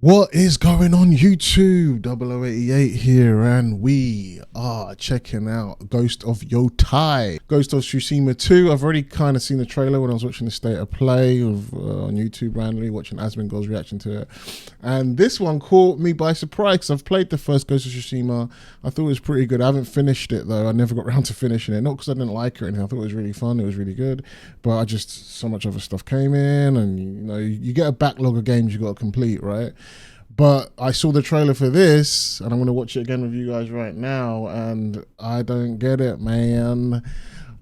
What is going on YouTube? 0088 here, and we are checking out Ghost of Yotei. Ghost of Tsushima 2. I've already kind of seen the trailer when I was watching the State of Play on YouTube randomly, watching Asmongold's reaction to it. And this one caught me by surprise because I've played the first Ghost of Tsushima. I thought it was pretty good. I haven't finished it though. I never got around to finishing it. Not because I didn't like it or anything. I thought it was really fun. It was really good. But I just, so much other stuff came in, and you know, you get a backlog of games you got to complete, right? But I saw the trailer for this, and I'm going to watch it again with you guys right now, and I don't get it, man.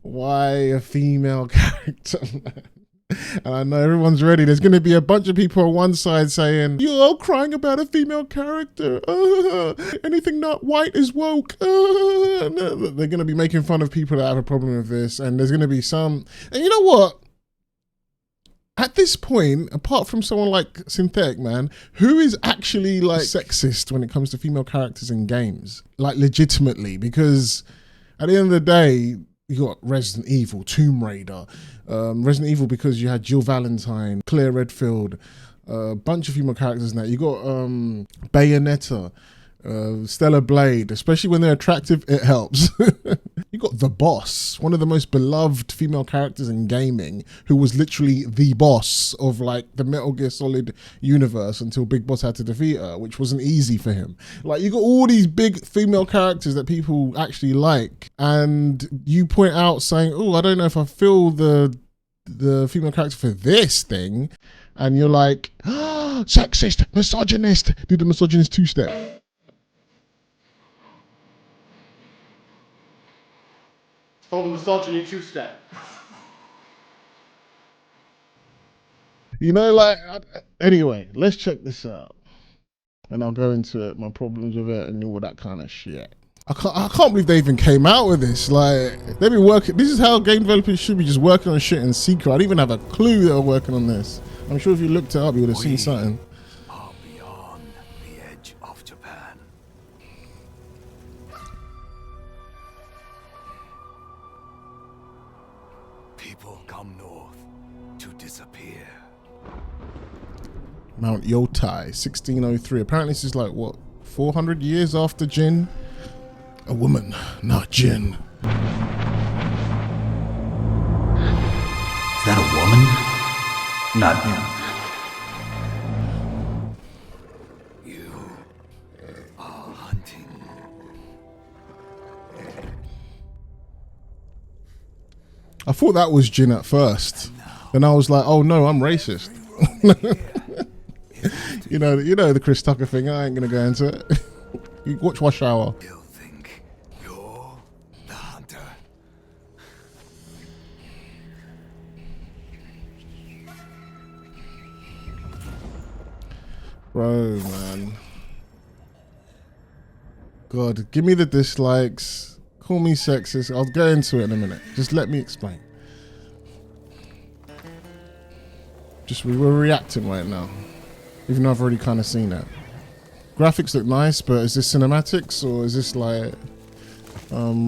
Why a female character, man? And I know everyone's ready. There's going to be a bunch of people on one side saying, you're all crying about a female character. Anything not white is woke. They're going to be making fun of people that have a problem with this, and there's going to be some... And you know what? At this point, apart from someone like Synthetic Man, who is actually like sexist when it comes to female characters in games? Like legitimately, because at the end of the day, you got Resident Evil, Tomb Raider, Resident Evil because you had Jill Valentine, Claire Redfield, a bunch of female characters now. You got Bayonetta, Stellar Blade, especially when they're attractive, it helps. You got the boss, one of the most beloved female characters in gaming, who was literally the boss of like the Metal Gear Solid universe until Big Boss had to defeat her, which wasn't easy for him. Like, you got all these big female characters that people actually like, and you point out saying, oh, I don't know if I feel the female character for this thing, and you're like, oh, sexist, misogynist, do the misogynist two-step. Oh, the misogyny two-step. You know, like, anyway, let's check this out. And I'll go into it, my problems with it and all that kind of shit. I can't believe they even came out with this. Like, they've been working, this is how game developers should be, just working on shit in secret. I didn't even have a clue they were working on this. I'm sure if you looked it up, you would have seen something. Are beyond the edge of Japan. People come north to disappear. Mount Yotei, 1603. Apparently this is like, what, 400 years after Jin? A woman, not Jin. Is that a woman? Not him. You are hunting. I thought that was Jin at first. Then I was like, oh no, I'm racist. you know the Chris Tucker thing. I ain't gonna go into it. You watch Rush Hour. You'll think you're the hunter. Bro, man. God, give me the dislikes. Call me sexist. I'll go into it in a minute. Just let me explain. We're reacting right now. Even though I've already kind of seen it. Graphics look nice, but is this cinematics or is this like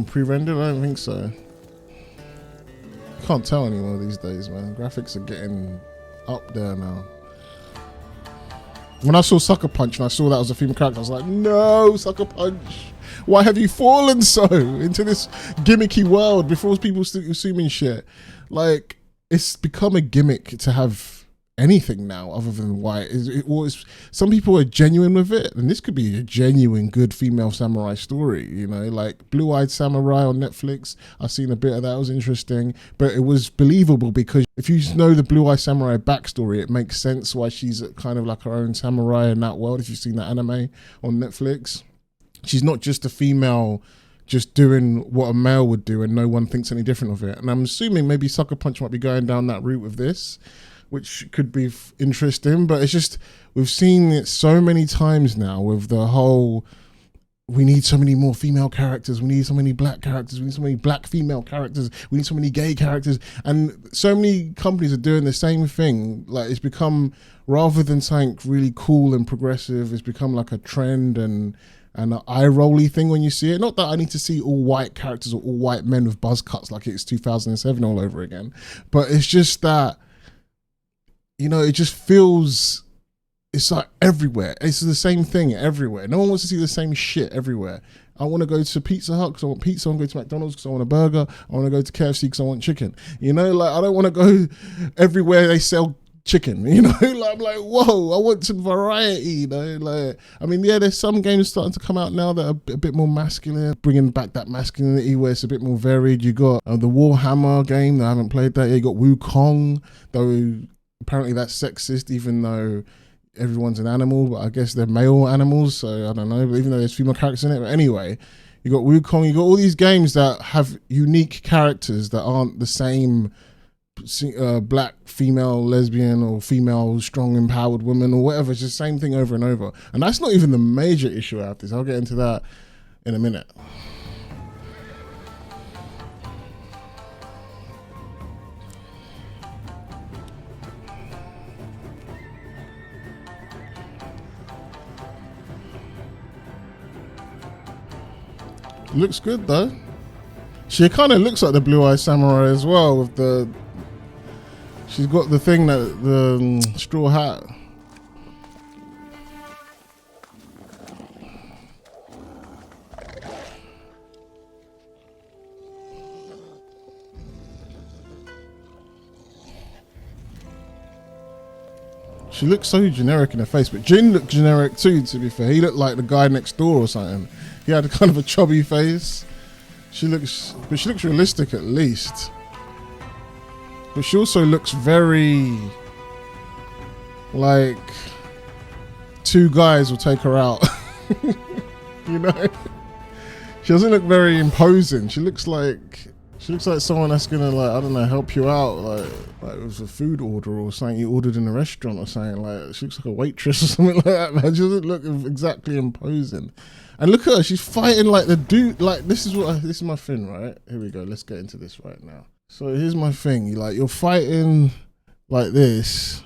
pre-rendered? I don't think so. Can't tell anymore these days, man. Graphics are getting up there now. When I saw Sucker Punch and I saw that was a female character, I was like, no, Sucker Punch. Why have you fallen so into this gimmicky world before people assuming shit? Like, it's become a gimmick to have anything now other than white. Some people are genuine with it, and this could be a genuine good female samurai story, you know, like Blue Eyed Samurai on Netflix. I've seen a bit of that. It was interesting, but it was believable because if you know the Blue Eyed Samurai backstory, it makes sense why she's kind of like her own samurai in that world. If you've seen that anime on Netflix, she's not just a female just doing what a male would do and no one thinks any different of it. And I'm assuming maybe Sucker Punch might be going down that route with this, which could be interesting, but it's just, we've seen it so many times now with the whole, we need so many more female characters, we need so many black characters, we need so many black female characters, we need so many gay characters, and so many companies are doing the same thing. Like, it's become, rather than something really cool and progressive, it's become like a trend and an eye-rolly thing when you see it. Not that I need to see all white characters or all white men with buzz cuts like it's 2007 all over again, but it's just that, you know, it just feels it's like everywhere. It's the same thing everywhere. No one wants to see the same shit everywhere. I want to go to Pizza Hut because I want pizza. I want to go to McDonald's because I want a burger. I want to go to KFC because I want chicken. You know, like I don't want to go everywhere they sell chicken. You know, like I'm like, whoa, I want some variety. You know, like I mean, yeah, there's some games starting to come out now that are a bit more masculine, bringing back that masculinity where it's a bit more varied. You got the Warhammer game that I haven't played that yet. You got Wukong, though apparently that's sexist, even though everyone's an animal, but I guess they're male animals, so I don't know, but even though there's female characters in it. But anyway, you got Wukong, you got all these games that have unique characters that aren't the same black female lesbian or female strong empowered woman or whatever. It's the same thing over and over, and that's not even the major issue out of this. I'll get into that in a minute. Looks good though. She kind of looks like the Blue Eye Samurai as well with the. She's got the thing that the straw hat. She looks so generic in her face, but Jin looked generic too, to be fair. He looked like the guy next door or something. He had a kind of a chubby face. She looks realistic at least. But she also looks very like two guys will take her out. You know? She doesn't look very imposing. She looks like someone that's gonna, like, I don't know, help you out, like it was a food order or something you ordered in a restaurant or something. Like she looks like a waitress or something like that, man. She doesn't look exactly imposing. And look at her, she's fighting like the dude. Like this is my thing, right? Here we go. Let's get into this right now. So here's my thing. You're fighting like this,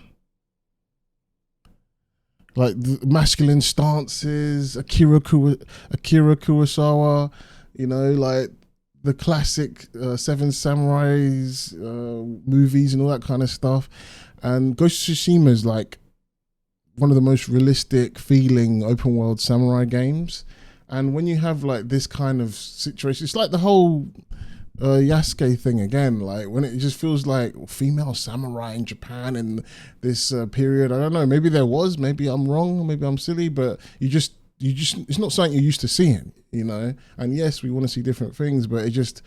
like the masculine stances, Akira Kurosawa. You know, like the classic Seven Samurais movies and all that kind of stuff. And Ghost of Tsushima is like one of the most realistic feeling open world samurai games. And when you have like this kind of situation, it's like the whole Yasuke thing again, like when it just feels like female samurai in Japan in this period. I don't know, maybe there was, maybe I'm wrong, maybe I'm silly, but you just it's not something you're used to seeing, you know. And yes, we want to see different things, but it just,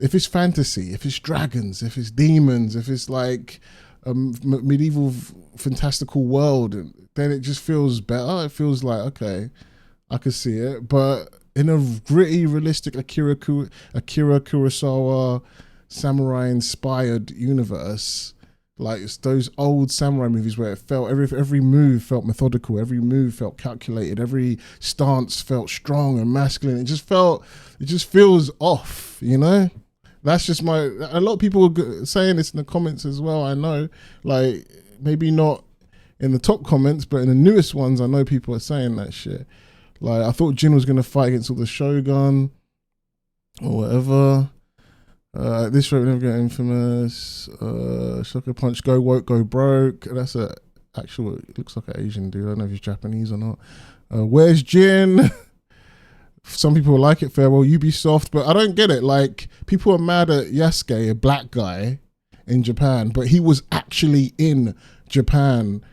if it's fantasy, if it's dragons, if it's demons, if it's like a medieval fantastical world, then it just feels better. It feels like, okay, I could see it. But in a gritty, realistic Akira Kurosawa samurai inspired universe, like it's those old samurai movies where it felt every move felt methodical, every move felt calculated, every stance felt strong and masculine. It just feels off, you know. That's just a lot of people were saying this in the comments as well. I know, like maybe not in the top comments, but in the newest ones, I know people are saying that shit. Like I thought Jin was gonna fight against all the Shogun or whatever. At this rate, we never get infamous. Sucker Punch, go woke, go broke. That's it looks like an Asian dude. I don't know if he's Japanese or not. Where's Jin? Some people like it, farewell Ubisoft, but I don't get it. Like, people are mad at Yasuke, a black guy in Japan, but he was actually in Japan,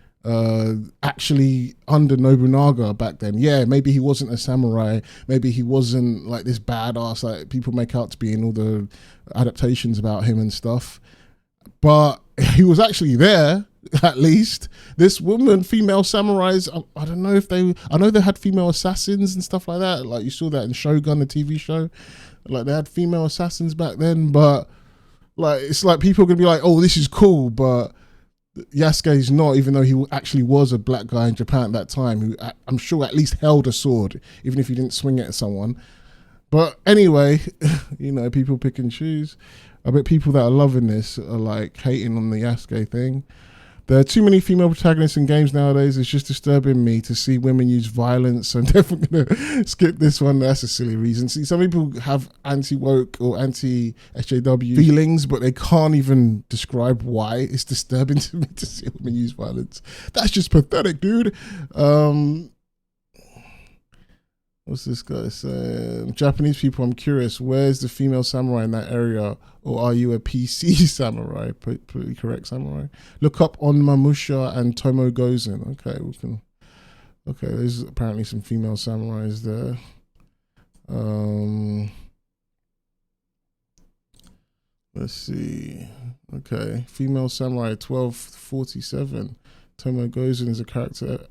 actually under Nobunaga back then. Yeah, maybe he wasn't a samurai, maybe he wasn't like this badass like people make out to be in all the adaptations about him and stuff, but he was actually there. At least this woman, female samurais, I don't know if I know they had female assassins and stuff like that. Like you saw that in Shogun, the TV show. Like they had female assassins back then, but like it's like people are gonna be like, oh, this is cool, but Yasuke's not, even though he actually was a black guy in Japan at that time, who I'm sure at least held a sword, even if he didn't swing it at someone. But anyway, you know, people pick and choose. I bet people that are loving this are like hating on the Yasuke thing. There are too many female protagonists in games nowadays. It's just disturbing me to see women use violence. So I'm definitely going to skip this one. That's a silly reason. See, some people have anti-woke or anti-SJW feelings, but they can't even describe why. It's disturbing to me to see women use violence. That's just pathetic, dude. What's this guy saying? Japanese people, I'm curious, where's the female samurai in that area? Or are you a PC samurai? Pretty correct samurai. Look up on Mamusha and Tomo Gozen. Okay, we can. Okay, there's apparently some female samurais there. Let's see. Okay, female samurai 1247. Tomo Gozen is a character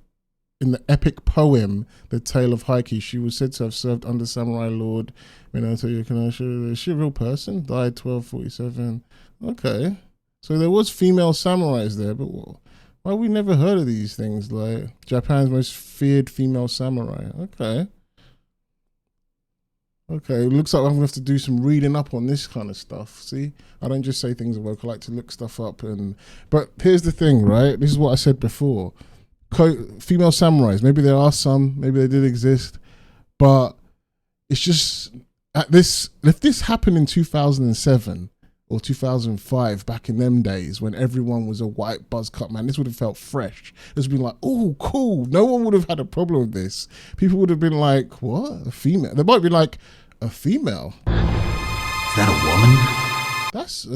in the epic poem, The Tale of Heike. She was said to have served under Samurai Lord Minato Yukinosha. Is she a real person? Died 1247. Okay. So there was female samurais there, but why have we never heard of these things? Like, Japan's most feared female samurai. Okay. Okay, it looks like I'm going to have to do some reading up on this kind of stuff. See? I don't just say things are woke. I like to look stuff up. But here's the thing, right? This is what I said before. Female samurais, maybe there are some, maybe they did exist, but it's just if this happened in 2007 or 2005, back in them days when everyone was a white buzz cut, man, this would have felt fresh. It would have been like, oh, cool. No one would have had a problem with this. People would have been like, what? A female? They might be like, a female? Is that a woman? That's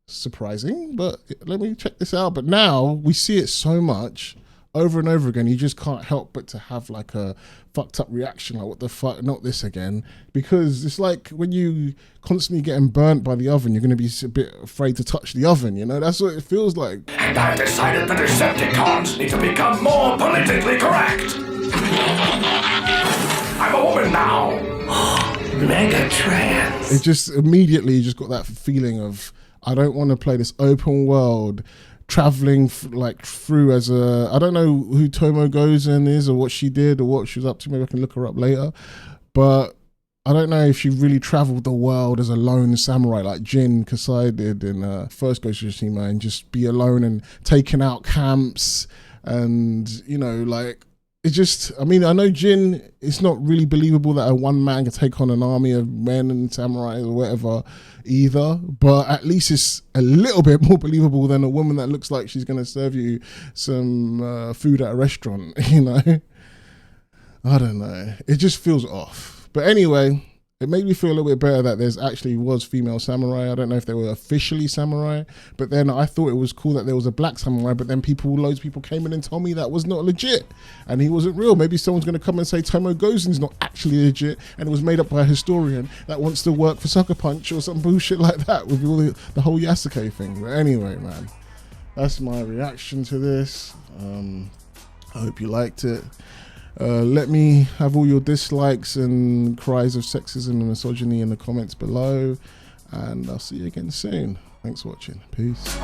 surprising, but let me check this out. But now we see it so much over and over again, you just can't help but to have like a fucked up reaction, like, what the fuck, not this again. Because it's like when you constantly getting burnt by the oven, you're going to be a bit afraid to touch the oven, you know? That's what it feels like. And I've decided the Decepticons need to become more politically correct. I'm a woman now. Megatrans. It just immediately, you just got that feeling of, I don't want to play this open world traveling through as a, I don't know who Tomo Gozen is or what she did or what she was up to. Maybe I can look her up later, but I don't know if she really traveled the world as a lone samurai like Jin Kasai did in first Ghost of Tsushima, and just be alone and taking out camps, and you know, like, it just, I mean, I know Jin, it's not really believable that a one man can take on an army of men and samurai or whatever either, but at least it's a little bit more believable than a woman that looks like she's going to serve you some food at a restaurant, you know? I don't know. It just feels off. But anyway, it made me feel a little bit better that there's actually was female samurai. I don't know if they were officially samurai, but then I thought it was cool that there was a black samurai, but then loads of people came in and told me that was not legit and he wasn't real. Maybe someone's going to come and say Tomo Gozen's not actually legit and it was made up by a historian that wants to work for Sucker Punch or some bullshit like that with all the whole Yasuke thing. But anyway, man, that's my reaction to this. I hope you liked it. Let me have all your dislikes and cries of sexism and misogyny in the comments below, and I'll see you again soon. Thanks for watching. Peace.